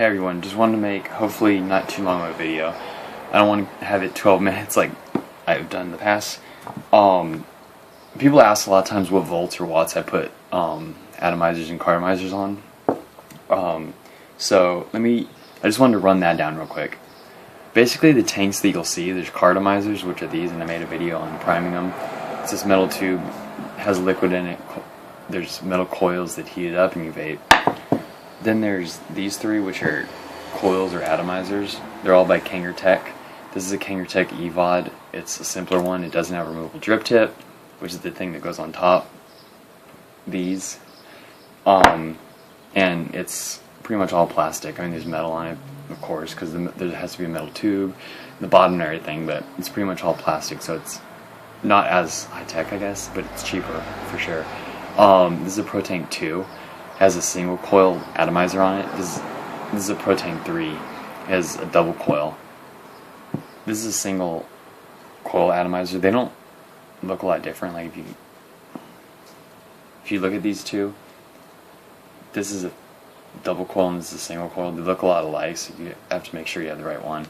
Hey everyone, just wanted to make hopefully not too long of a video. I don't want to have it 12 minutes like I've done in the past. People ask a lot of times what volts or watts I put atomizers and cartomizers on. So I just wanted to run that down real quick. Basically the tanks that you'll see, there's cartomizers, which are these, and I made a video on priming them. It's this metal tube, has liquid in it, there's metal coils that heat it up and you vape. Then there's these three, which are coils or atomizers. They're all by Tech. This is a Tech EVOD. It's a simpler one. It doesn't have a removable drip tip, which is the thing that goes on top. These. And it's pretty much all plastic. I mean, there's metal on it, of course, because there has to be a metal tube, the bottom and everything, but it's pretty much all plastic, so it's not as high-tech, I guess, but it's cheaper, for sure. This is a ProTank 2. Has a single coil atomizer on it. This is a ProTank 3. It has a double coil. This is a single coil atomizer. They don't look a lot different. Like if you look at these two, this is a double coil and this is a single coil. They look a lot alike, so you have to make sure you have the right one.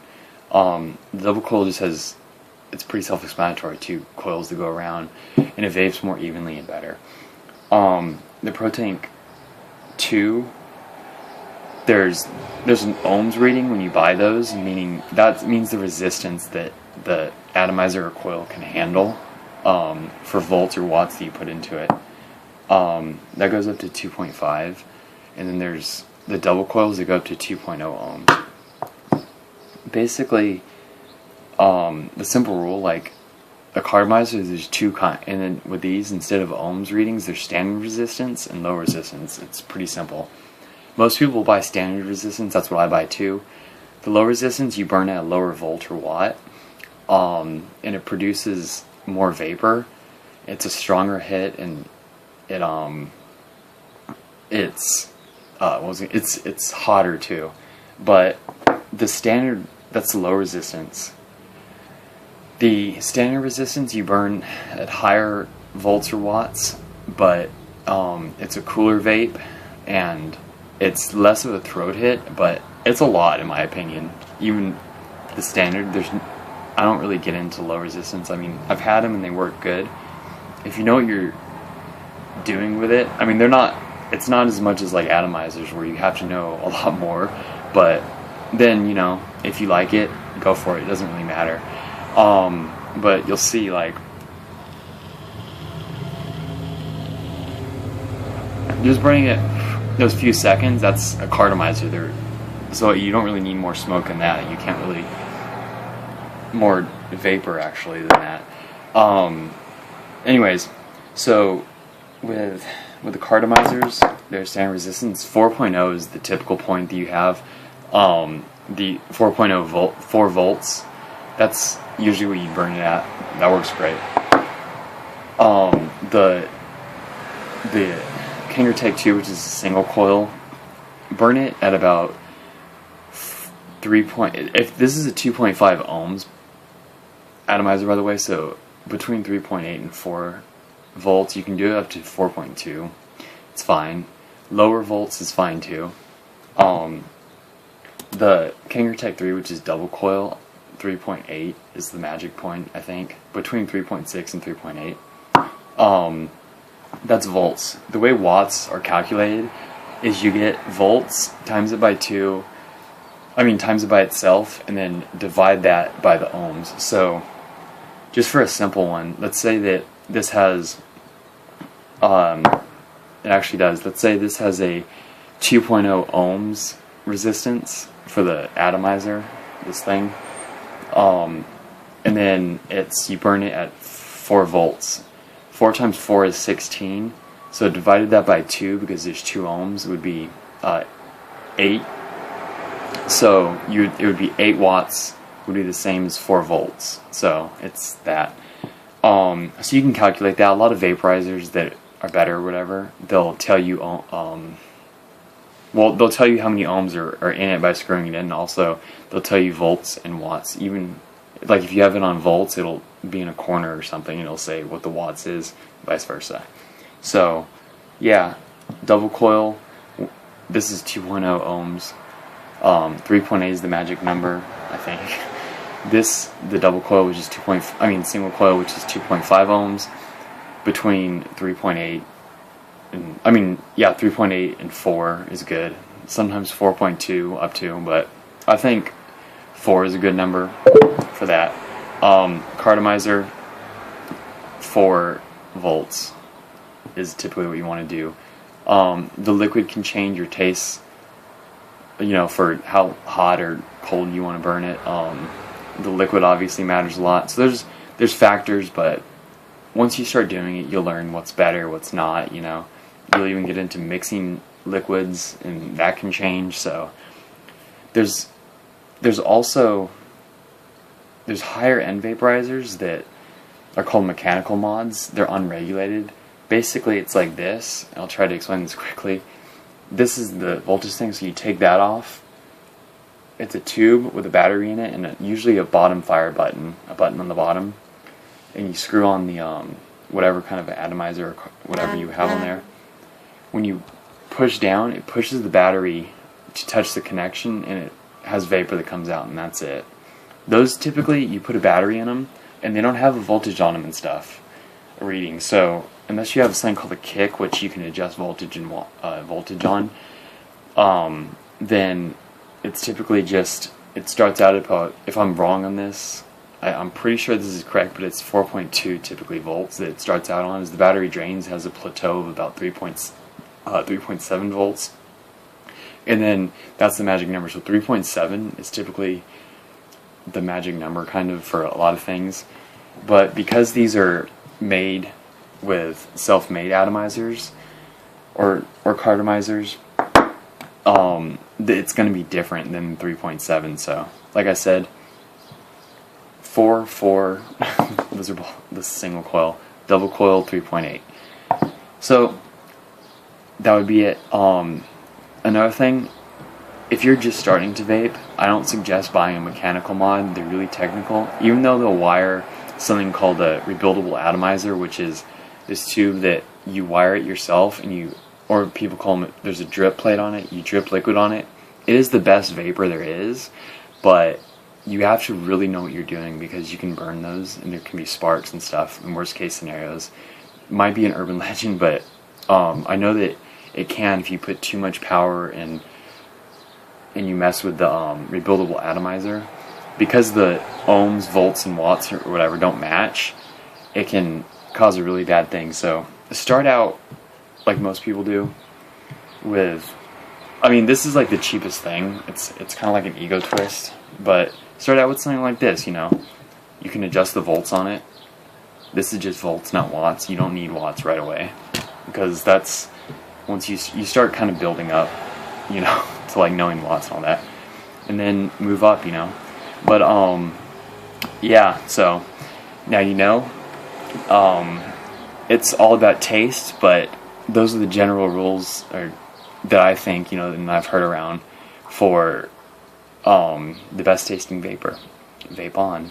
The double coil just has, it's pretty self-explanatory, 2 coils that go around, and it vapes more evenly and better. The ProTank 2, there's an ohms reading when you buy those, meaning that means the resistance that the atomizer or coil can handle for volts or watts that you put into it. That goes up to 2.5, and then there's the double coils that go up to 2.0 ohms. Basically, the simple rule, like a cartomizer, there's 2 and then with these, instead of ohms readings, there's standard resistance and low resistance. It's pretty simple. Most people will buy standard resistance. That's what I buy too. The low resistance you burn at a lower volt or watt, and it produces more vapor. It's a stronger hit, and it's hotter too. But the standard, that's the low resistance. The standard resistance you burn at higher volts or watts, but it's a cooler vape, and it's less of a throat hit, but it's a lot in my opinion. Even the standard, I don't really get into low resistance. I mean, I've had them and they work good. If you know what you're doing with it, I mean, it's not as much as like atomizers where you have to know a lot more, but then, you know, if you like it, go for it. It doesn't really matter. But you'll see, like, just burning it those few seconds, that's a cartomizer there. So you don't really need more smoke than that. You can't really, more vapor actually than that. Anyways, so with the cartomizers, their standard resistance, 4.0 is the typical point that you have. The 4.0 4 volts, that's usually what you burn it at. That works great. The Tech 2, which is a single coil, burn it at about 3. If this is a 2.5 ohms atomizer, by the way, so between 3.8 and 4 volts, you can do it up to 4.2. It's fine. Lower volts is fine too. The Tech 3, which is double coil, 3.8 is the magic point, I think, between 3.6 and 3.8. That's volts. The way watts are calculated is you get volts, times it by 2, times it by itself, and then divide that by the ohms. So, just for a simple one, let's say that this has, it actually does, let's say this has a 2.0 ohms resistance for the atomizer, this thing. And then you burn it at 4 volts. 4 times 4 is 16, so divided that by 2, because there's 2 ohms, would be 8. So it would be 8 watts would be the same as 4 volts. So it's that. So you can calculate that. A lot of vaporizers that are better or whatever, they'll tell you they'll tell you how many ohms are in it by screwing it in, and also they'll tell you volts and watts. Even like if you have it on volts, it'll be in a corner or something, and it'll say what the watts is, vice versa. So yeah, double coil, this is 2.0 ohms. 3.8 is the magic number, I think. The double coil, which is single coil, which is 2.5 ohms, between 3.8 and 3.8 and 4 is good. Sometimes 4.2 up to, but I think 4 is a good number for that. Cartomizer, 4 volts is typically what you want to do. The liquid can change your taste, for how hot or cold you want to burn it. The liquid obviously matters a lot. So there's factors, but once you start doing it, you'll learn what's better, what's not. You'll even get into mixing liquids, and that can change. So there's also higher end vaporizers that are called mechanical mods. They're unregulated. Basically, it's like this. I'll try to explain this quickly. This is the voltage thing, so you take that off. It's a tube with a battery in it, and usually a bottom fire button, a button on the bottom, and you screw on the whatever kind of atomizer or whatever you have on there. When you push down, it pushes the battery to touch the connection, and it has vapor that comes out, and that's it. Those typically, you put a battery in them, and they don't have a voltage on them and stuff, a reading. So unless you have something called a kick, which you can adjust voltage and voltage on, then it's typically just, it starts out at about, if I'm wrong on this, I'm pretty sure this is correct, but it's 4.2 typically volts that it starts out on. As the battery drains, has a plateau of about 3.7 volts, and then that's the magic number. So 3.7 is typically the magic number kind of for a lot of things, but because these are made with self-made atomizers or cartomizers, it's going to be different than 3.7. So like I said, 4 those are the single coil, double coil 3.8. so that would be it. Another thing, if you're just starting to vape, I don't suggest buying a mechanical mod. They're really technical, even though they'll wire something called a rebuildable atomizer, which is this tube that you wire it yourself, and or people call them, there's a drip plate on it, you drip liquid on it. It is the best vapor there is, but you have to really know what you're doing, because you can burn those and there can be sparks and stuff in worst case scenarios. It might be an urban legend, but I know that it can if you put too much power and you mess with the rebuildable atomizer. Because the ohms, volts, and watts or whatever don't match, it can cause a really bad thing. So start out like most people do with, this is like the cheapest thing. It's kind of like an ego twist, but start out with something like this. You can adjust the volts on it. This is just volts, not watts. You don't need watts right away, because that's once you start kind of building up, to like knowing watts and all that, and then move up, But yeah. So now it's all about taste, but those are the general rules that I think, and I've heard around for the best tasting vapor. Vape on.